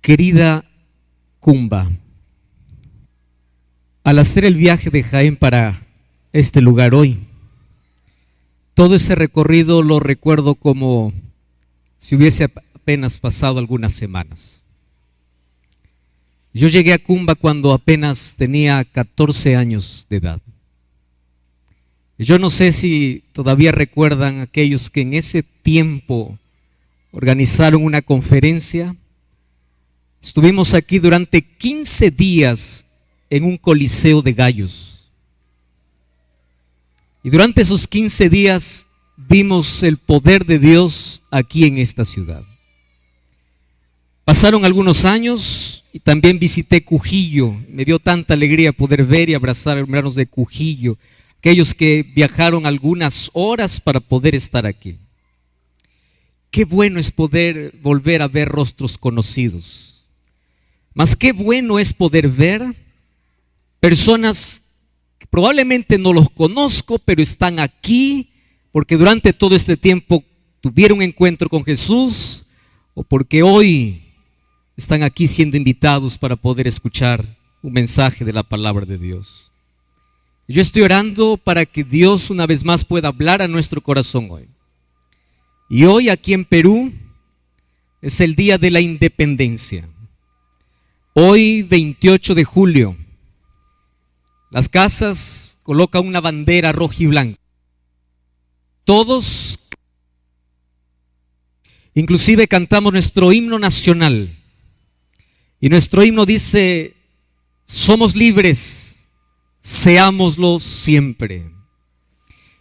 Querida Cumba, al hacer el viaje de Jaén para este lugar hoy, todo ese recorrido lo recuerdo como si hubiese apenas pasado algunas semanas. Yo llegué a Cumba cuando apenas tenía 14 años de edad. Yo no sé si todavía recuerdan aquellos que en ese tiempo organizaron una conferencia. Estuvimos aquí durante 15 días en un coliseo de gallos. Y durante esos 15 días vimos el poder de Dios aquí en esta ciudad. Pasaron algunos años y también visité Cujillo. Me dio tanta alegría poder ver y abrazar a hermanos de Cujillo, aquellos que viajaron algunas horas para poder estar aquí. Qué bueno es poder volver a ver rostros conocidos. Mas qué bueno es poder ver personas que probablemente no los conozco, pero están aquí porque durante todo este tiempo tuvieron un encuentro con Jesús o porque hoy están aquí siendo invitados para poder escuchar un mensaje de la palabra de Dios. Yo estoy orando para que Dios una vez más pueda hablar a nuestro corazón hoy. Y hoy aquí en Perú es el día de la independencia. Hoy 28 de julio, las casas colocan una bandera roja y blanca. Todos, inclusive cantamos nuestro himno nacional. Y nuestro himno dice, somos libres, seámoslo siempre.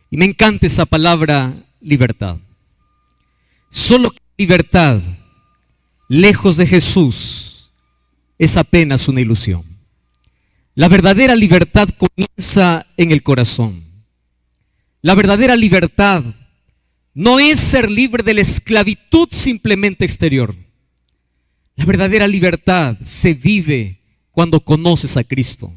Y me encanta esa palabra, libertad. Solo que libertad, lejos de Jesús, es apenas una ilusión. La verdadera libertad comienza en el corazón. La verdadera libertad no es ser libre de la esclavitud simplemente exterior. La verdadera libertad se vive cuando conoces a Cristo.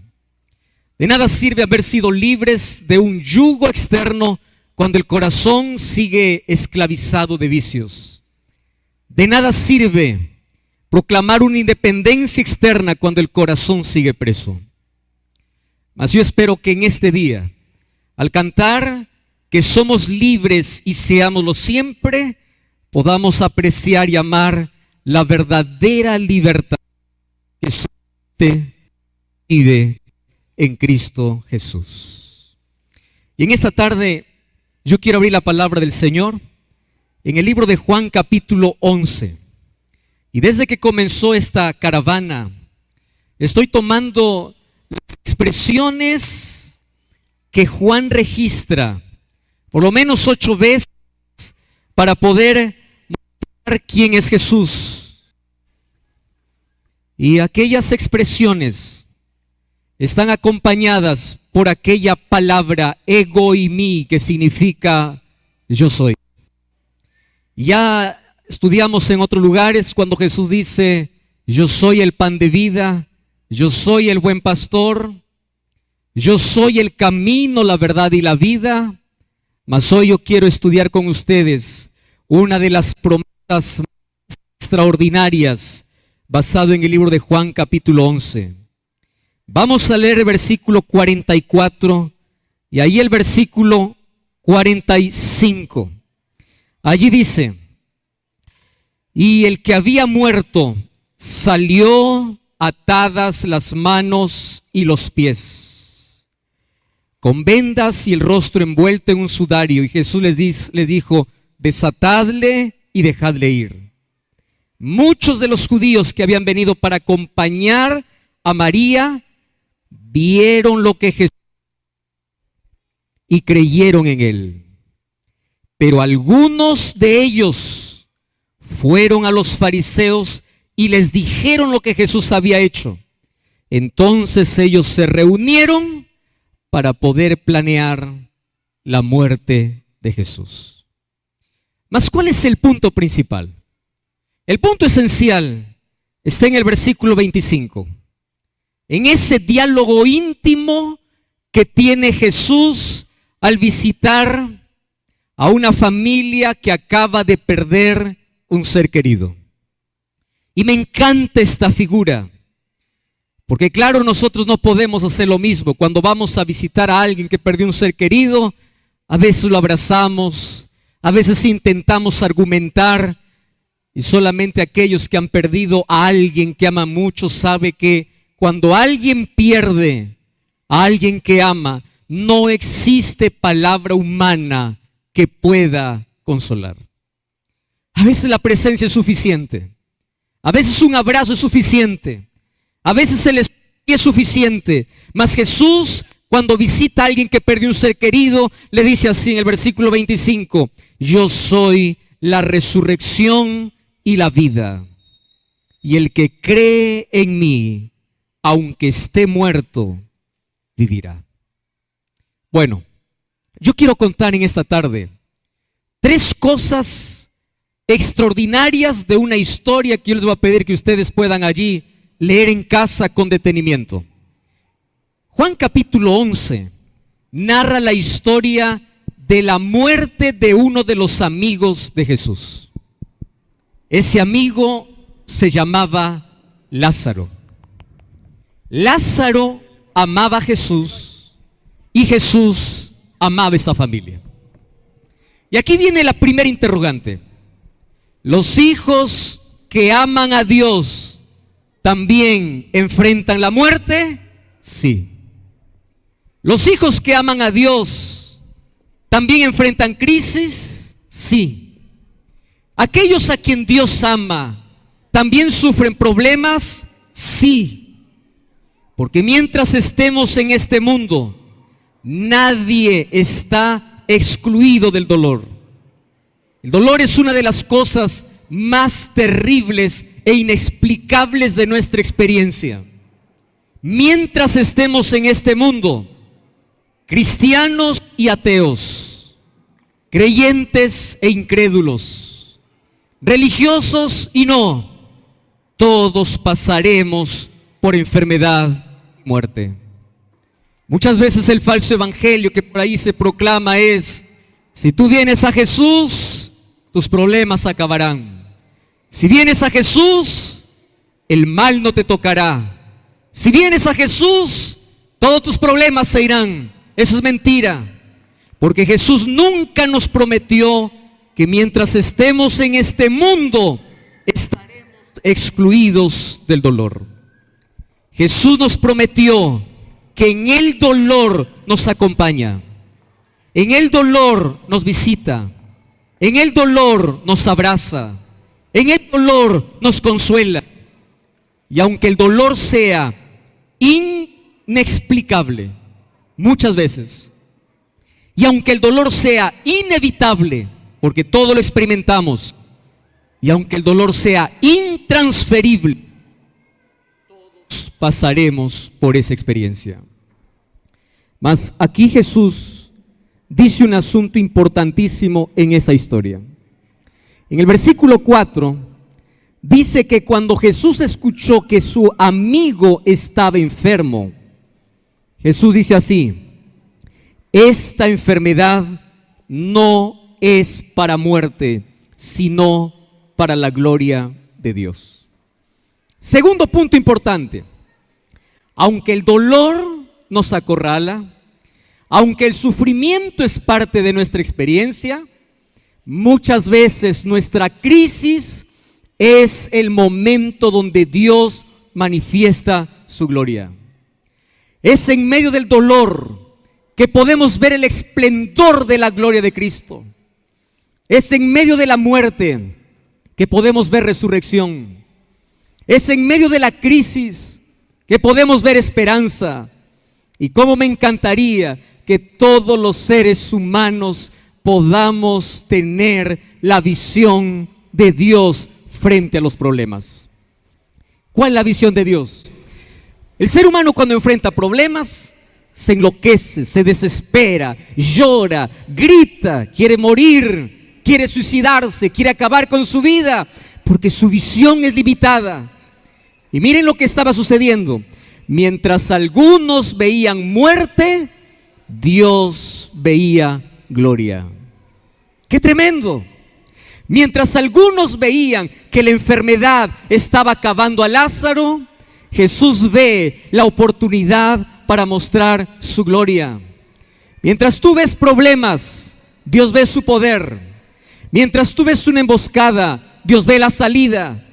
De nada sirve haber sido libres de un yugo externo cuando el corazón sigue esclavizado de vicios. De nada sirve proclamar una independencia externa cuando el corazón sigue preso. Mas yo espero que en este día, al cantar que somos libres y seámoslo siempre, podamos apreciar y amar la verdadera libertad que solamente vive en Cristo Jesús. Y en esta tarde yo quiero abrir la palabra del Señor en el libro de Juan capítulo 11. Y desde que comenzó esta caravana, estoy tomando las expresiones que Juan registra, por lo menos 8 veces, para poder mostrar quién es Jesús. Y aquellas expresiones están acompañadas por aquella palabra ego y mí, que significa yo soy. Ya estudiamos en otros lugares cuando Jesús dice, yo soy el pan de vida, yo soy el buen pastor, yo soy el camino, la verdad y la vida. Mas hoy yo quiero estudiar con ustedes una de las promesas más extraordinarias basado en el libro de Juan capítulo 11. Vamos a leer el versículo 44 y ahí el versículo 45. Allí dice, y el que había muerto salió atadas las manos y los pies, con vendas y el rostro envuelto en un sudario. Y Jesús les dijo, desatadle y dejadle ir. Muchos de los judíos que habían venido para acompañar a María vieron lo que Jesús y creyeron en él. Pero algunos de ellos fueron a los fariseos y les dijeron lo que Jesús había hecho. Entonces ellos se reunieron para poder planear la muerte de Jesús. Mas ¿cuál es el punto principal? El punto esencial está en el versículo 25. En ese diálogo íntimo que tiene Jesús al visitar a una familia que acaba de perder un ser querido. Y me encanta esta figura, porque claro, nosotros no podemos hacer lo mismo. Cuando vamos a visitar a alguien que perdió un ser querido, a veces lo abrazamos, a veces intentamos argumentar, y solamente aquellos que han perdido a alguien que ama mucho sabe que cuando alguien pierde a alguien que ama, no existe palabra humana que pueda consolar. A veces la presencia es suficiente, a veces un abrazo es suficiente, a veces el espíritu es suficiente, mas Jesús, cuando visita a alguien que perdió un ser querido, le dice así en el versículo 25: yo soy la resurrección y la vida, y el que cree en mí, aunque esté muerto, vivirá. Bueno, yo quiero contar en esta tarde 3 cosas extraordinarias de una historia que yo les voy a pedir que ustedes puedan allí leer en casa con detenimiento. Juan capítulo 11 narra la historia de la muerte de uno de los amigos de Jesús. Ese amigo se llamaba Lázaro. Lázaro amaba a Jesús y Jesús amaba a esta familia. Y aquí viene la primera interrogante. ¿Los hijos que aman a Dios también enfrentan la muerte? Sí. ¿Los hijos que aman a Dios también enfrentan crisis? Sí. ¿Aquellos a quien Dios ama también sufren problemas? Sí. Porque mientras estemos en este mundo, nadie está excluido del dolor. El dolor es una de las cosas más terribles e inexplicables de nuestra experiencia. Mientras estemos en este mundo, cristianos y ateos, creyentes e incrédulos, religiosos y no, todos pasaremos por enfermedad y muerte. Muchas veces el falso evangelio que por ahí se proclama es: si tú vienes a Jesús, tus problemas acabarán. Si vienes a Jesús, el mal no te tocará. Si vienes a Jesús, todos tus problemas se irán. Eso es mentira, porque Jesús nunca nos prometió que mientras estemos en este mundo estaremos excluidos del dolor. Jesús nos prometió que en el dolor nos acompaña, en el dolor nos visita, en el dolor nos abraza, en el dolor nos consuela. Y aunque el dolor sea inexplicable muchas veces, y aunque el dolor sea inevitable, porque todo lo experimentamos, y aunque el dolor sea intransferible, todos pasaremos por esa experiencia. Mas aquí Jesús dice un asunto importantísimo en esa historia. En el versículo 4 dice que cuando Jesús escuchó que su amigo estaba enfermo, Jesús dice así: esta enfermedad no es para muerte, sino para la gloria de Dios. Segundo punto importante: aunque el dolor nos acorrala, aunque el sufrimiento es parte de nuestra experiencia, muchas veces nuestra crisis es el momento donde Dios manifiesta su gloria. Es en medio del dolor que podemos ver el esplendor de la gloria de Cristo. Es en medio de la muerte que podemos ver resurrección. Es en medio de la crisis que podemos ver esperanza. Y cómo me encantaría que todos los seres humanos podamos tener la visión de Dios frente a los problemas. ¿Cuál es la visión de Dios? El ser humano, cuando enfrenta problemas, se enloquece, se desespera, llora, grita, quiere morir, quiere suicidarse, quiere acabar con su vida, porque su visión es limitada. Y miren lo que estaba sucediendo. Mientras algunos veían muerte, Dios veía gloria. ¡Qué tremendo! Mientras algunos veían que la enfermedad estaba acabando a Lázaro, Jesús ve la oportunidad para mostrar su gloria. Mientras tú ves problemas, Dios ve su poder. Mientras tú ves una emboscada, Dios ve la salida.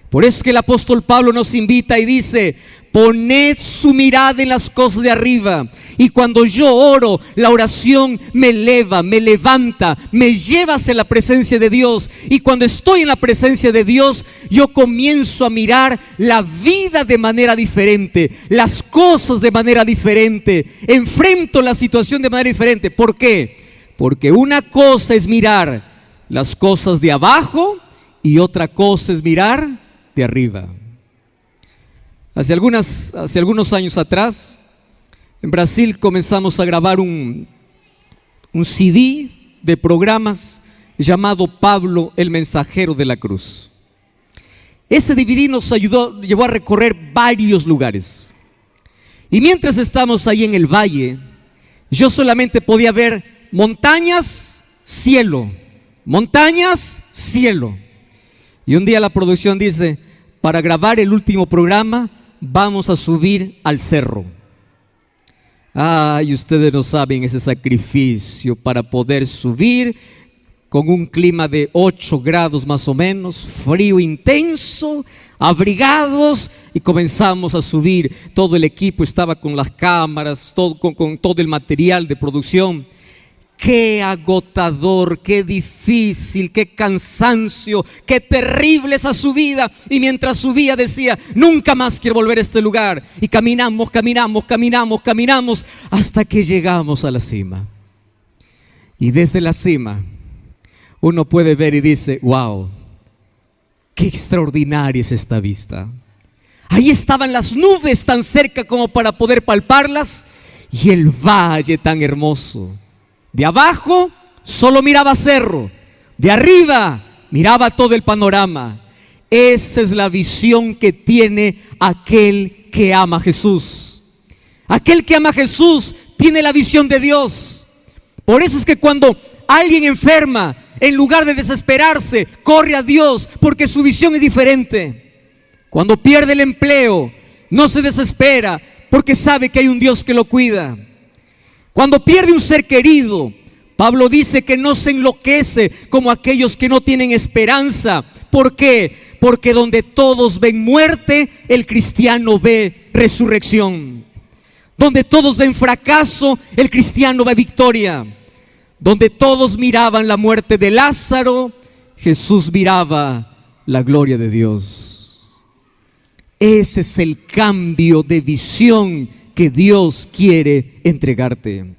Por eso es que el apóstol Pablo nos invita y dice: poned su mirada en las cosas de arriba. Y cuando yo oro, la oración me eleva, me levanta, me lleva hacia la presencia de Dios. Y cuando estoy en la presencia de Dios, yo comienzo a mirar la vida de manera diferente, las cosas de manera diferente, enfrento la situación de manera diferente. ¿Por qué? Porque una cosa es mirar las cosas de abajo y otra cosa es mirar de arriba. Hace algunos años atrás, en Brasil comenzamos a grabar un CD de programas llamado Pablo, el mensajero de la cruz. Ese DVD nos llevó a recorrer varios lugares. Y mientras estábamos ahí en el valle, yo solamente podía ver montañas, cielo, montañas, cielo. Y un día la producción dice: para grabar el último programa vamos a subir al cerro. Ay, ustedes no saben ese sacrificio para poder subir con un clima de 8 grados más o menos, frío intenso, abrigados, y comenzamos a subir. Todo el equipo estaba con las cámaras, con todo el material de producción. Qué agotador, qué difícil, qué cansancio, qué terrible esa subida. Y mientras subía decía: nunca más quiero volver a este lugar. Y caminamos hasta que llegamos a la cima. Y desde la cima uno puede ver y dice: wow, qué extraordinaria es esta vista. Ahí estaban las nubes tan cerca como para poder palparlas, y el valle tan hermoso. De abajo solo miraba cerro, de arriba miraba todo el panorama. Esa es la visión que tiene aquel que ama a Jesús. Aquel que ama a Jesús tiene la visión de Dios. Por eso es que cuando alguien enferma, en lugar de desesperarse, corre a Dios, porque su visión es diferente. Cuando pierde el empleo, no se desespera, porque sabe que hay un Dios que lo cuida. Cuando pierde un ser querido, Pablo dice que no se enloquece como aquellos que no tienen esperanza. ¿Por qué? Porque donde todos ven muerte, el cristiano ve resurrección. Donde todos ven fracaso, el cristiano ve victoria. Donde todos miraban la muerte de Lázaro, Jesús miraba la gloria de Dios. Ese es el cambio de visión que Dios quiere entregarte.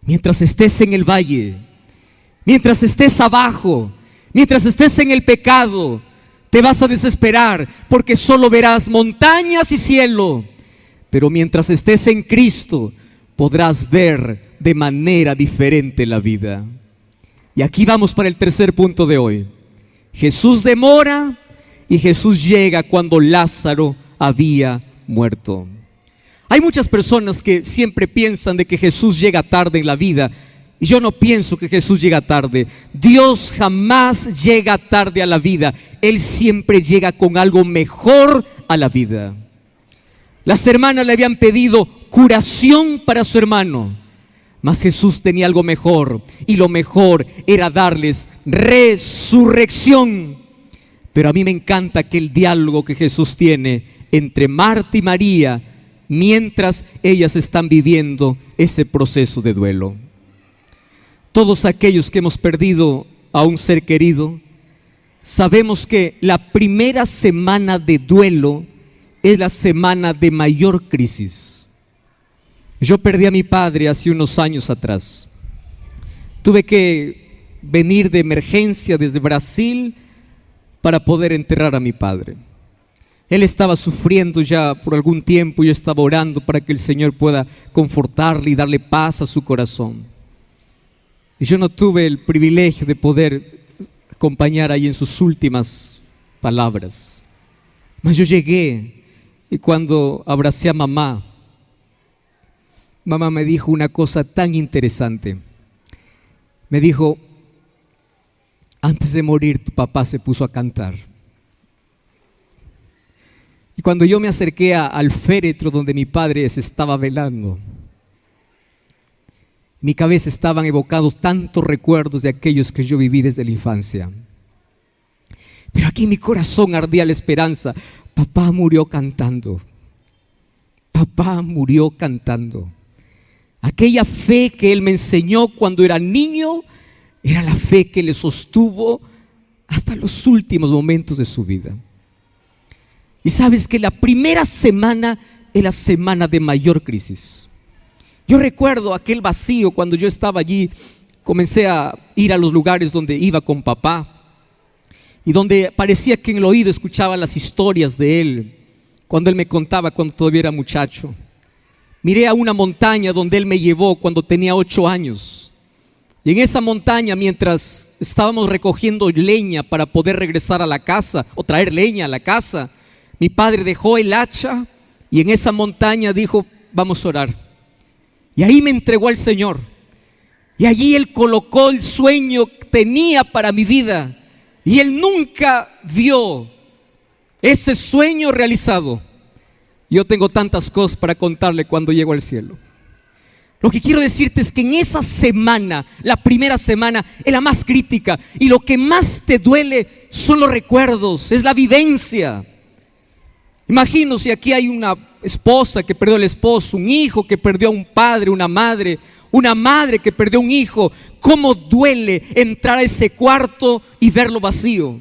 Mientras estés en el valle, mientras estés abajo, mientras estés en el pecado, te vas a desesperar porque solo verás montañas y cielo. Pero mientras estés en Cristo, podrás ver de manera diferente la vida. Y aquí vamos para el tercer punto de hoy. Jesús demora y Jesús llega cuando Lázaro había muerto. Hay muchas personas que siempre piensan de que Jesús llega tarde en la vida. Y yo no pienso que Jesús llega tarde. Dios jamás llega tarde a la vida. Él siempre llega con algo mejor a la vida. Las hermanas le habían pedido curación para su hermano, mas Jesús tenía algo mejor, y lo mejor era darles resurrección. Pero a mí me encanta aquel diálogo que Jesús tiene entre Marta y María, mientras ellas están viviendo ese proceso de duelo. Todos aquellos que hemos perdido a un ser querido, sabemos que la primera semana de duelo es la semana de mayor crisis. Yo perdí a mi padre hace unos años atrás. Tuve que venir de emergencia desde Brasil para poder enterrar a mi padre. Él estaba sufriendo ya por algún tiempo. Yo estaba orando para que el Señor pueda confortarle y darle paz a su corazón. Y yo no tuve el privilegio de poder acompañar ahí en sus últimas palabras. Mas yo llegué, y cuando abracé a mamá, mamá me dijo una cosa tan interesante. Me dijo: Antes de morir, tu papá se puso a cantar. Y cuando yo me acerqué al féretro donde mi padre se estaba velando, en mi cabeza estaban evocados tantos recuerdos de aquellos que yo viví desde la infancia. Pero aquí en mi corazón ardía la esperanza. Papá murió cantando. Papá murió cantando. Aquella fe que él me enseñó cuando era niño era la fe que le sostuvo hasta los últimos momentos de su vida. Y sabes que la primera semana es la semana de mayor crisis. Yo recuerdo aquel vacío cuando yo estaba allí. Comencé a ir a los lugares donde iba con papá y donde parecía que en el oído escuchaba las historias de él, cuando él me contaba cuando todavía era muchacho. Miré a una montaña donde él me llevó cuando tenía 8 años. Y en esa montaña, mientras estábamos recogiendo leña para poder regresar a la casa o traer leña a la casa, mi padre dejó el hacha y en esa montaña dijo: vamos a orar. Y ahí me entregó al Señor. Y allí Él colocó el sueño que tenía para mi vida. Y Él nunca vio ese sueño realizado. Yo tengo tantas cosas para contarle cuando llego al cielo. Lo que quiero decirte es que en esa semana, la primera semana, es la más crítica. Y lo que más te duele son los recuerdos, es la vivencia. Imagino si aquí hay una esposa que perdió al esposo, un hijo que perdió a un padre, una madre que perdió a un hijo. ¿Cómo duele entrar a ese cuarto y verlo vacío?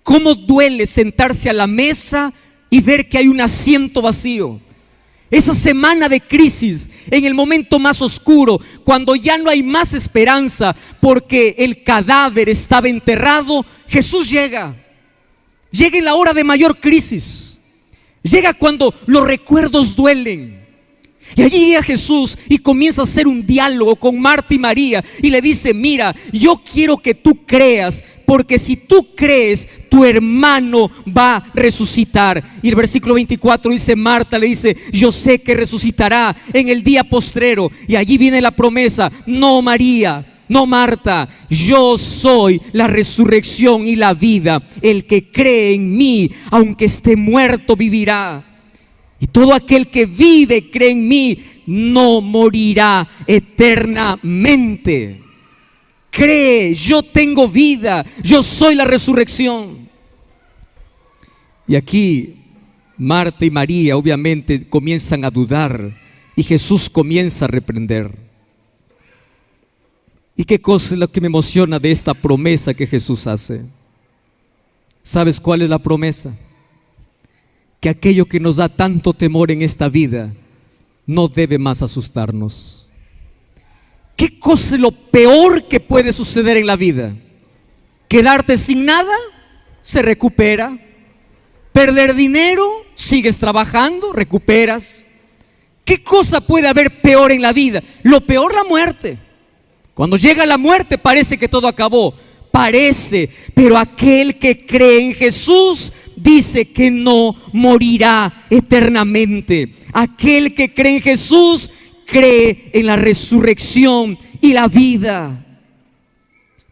¿Cómo duele sentarse a la mesa y ver que hay un asiento vacío? Esa semana de crisis, en el momento más oscuro, cuando ya no hay más esperanza porque el cadáver estaba enterrado, Jesús llega. Llega en la hora de mayor crisis. Llega cuando los recuerdos duelen. Y allí llega Jesús y comienza a hacer un diálogo con Marta y María y le dice: mira, yo quiero que tú creas, porque si tú crees, tu hermano va a resucitar. Y el versículo 24 dice: Marta le dice: yo sé que resucitará en el día postrero. Y allí viene la promesa: no, María, no, Marta, yo soy la resurrección y la vida. El que cree en mí, aunque esté muerto, vivirá. Y todo aquel que vive, cree en mí, no morirá eternamente. Cree, yo tengo vida, yo soy la resurrección. Y aquí Marta y María obviamente comienzan a dudar y Jesús comienza a reprender. ¿Y qué cosa es lo que me emociona de esta promesa que Jesús hace? ¿Sabes cuál es la promesa? Que aquello que nos da tanto temor en esta vida no debe más asustarnos. ¿Qué cosa es lo peor que puede suceder en la vida? Quedarte sin nada, se recupera. Perder dinero, sigues trabajando, recuperas. ¿Qué cosa puede haber peor en la vida? Lo peor, la muerte. Cuando llega la muerte parece que todo acabó. Parece, pero aquel que cree en Jesús dice que no morirá eternamente. Aquel que cree en Jesús cree en la resurrección y la vida.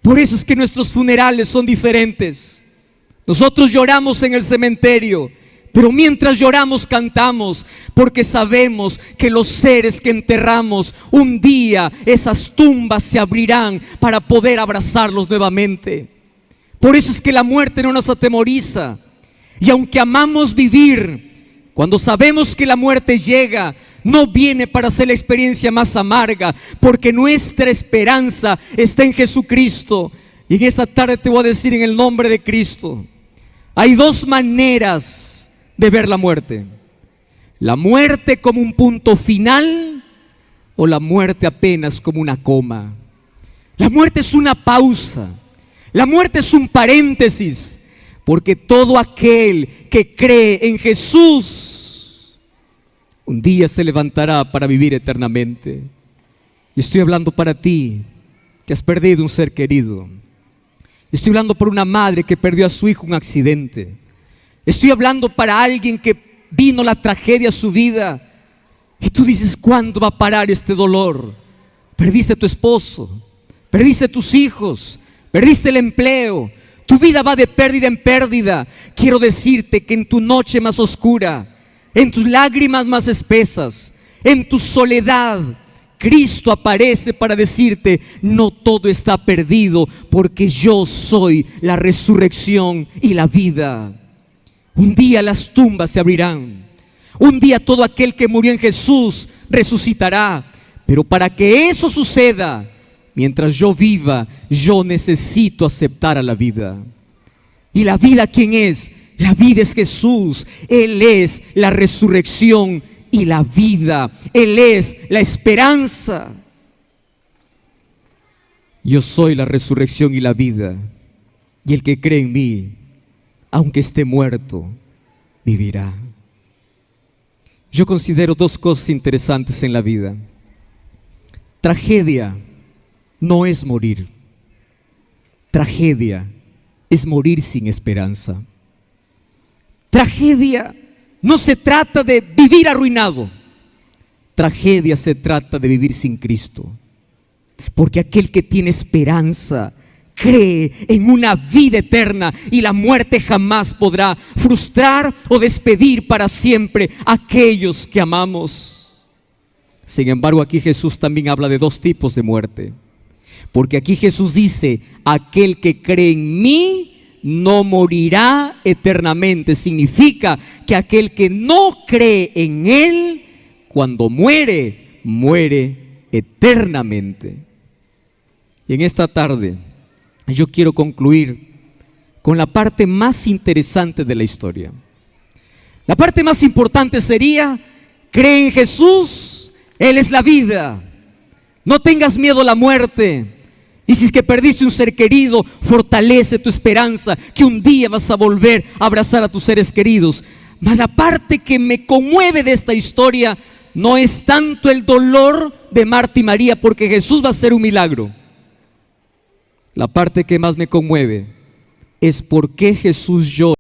Por eso es que nuestros funerales son diferentes. Nosotros lloramos en el cementerio, pero mientras lloramos cantamos, porque sabemos que los seres que enterramos, un día esas tumbas se abrirán para poder abrazarlos nuevamente. Por eso es que la muerte no nos atemoriza. Y aunque amamos vivir, cuando sabemos que la muerte llega, no viene para hacer la experiencia más amarga, porque nuestra esperanza está en Jesucristo. Y en esta tarde te voy a decir en el nombre de Cristo: hay dos maneras de ver la muerte: la muerte como un punto final o la muerte apenas como una coma. La muerte es una pausa, la muerte es un paréntesis, porque todo aquel que cree en Jesús un día se levantará para vivir eternamente. Y estoy hablando para ti que has perdido un ser querido. Estoy hablando por una madre que perdió a su hijo en un accidente. Estoy hablando para alguien que vino la tragedia a su vida y tú dices: ¿cuándo va a parar este dolor? Perdiste a tu esposo, perdiste a tus hijos, perdiste el empleo, tu vida va de pérdida en pérdida. Quiero decirte que en tu noche más oscura, en tus lágrimas más espesas, en tu soledad, Cristo aparece para decirte: no todo está perdido, porque yo soy la resurrección y la vida. Un día las tumbas se abrirán, un día todo aquel que murió en Jesús resucitará. Pero para que eso suceda, mientras yo viva, yo necesito aceptar a la vida. ¿Y la vida quién es? La vida es Jesús. Él es la resurrección y la vida. Él es la esperanza. Yo soy la resurrección y la vida. Y el que cree en mí, aunque esté muerto, vivirá. Yo considero dos cosas interesantes en la vida. Tragedia no es morir. Tragedia es morir sin esperanza. Tragedia no se trata de vivir arruinado. Tragedia se trata de vivir sin Cristo. Porque aquel que tiene esperanza cree en una vida eterna, y la muerte jamás podrá frustrar o despedir para siempre a aquellos que amamos. Sin embargo, aquí Jesús también habla de dos tipos de muerte. Porque aquí Jesús dice: aquel que cree en mí no morirá eternamente. Significa que aquel que no cree en Él, cuando muere, muere eternamente. Y en esta tarde yo quiero concluir con la parte más interesante de la historia. La parte más importante sería: cree en Jesús, Él es la vida. No tengas miedo a la muerte. Y si es que perdiste un ser querido, fortalece tu esperanza que un día vas a volver a abrazar a tus seres queridos. Mas la parte que me conmueve de esta historia no es tanto el dolor de Marta y María, porque Jesús va a hacer un milagro. La parte que más me conmueve es por qué Jesús llora.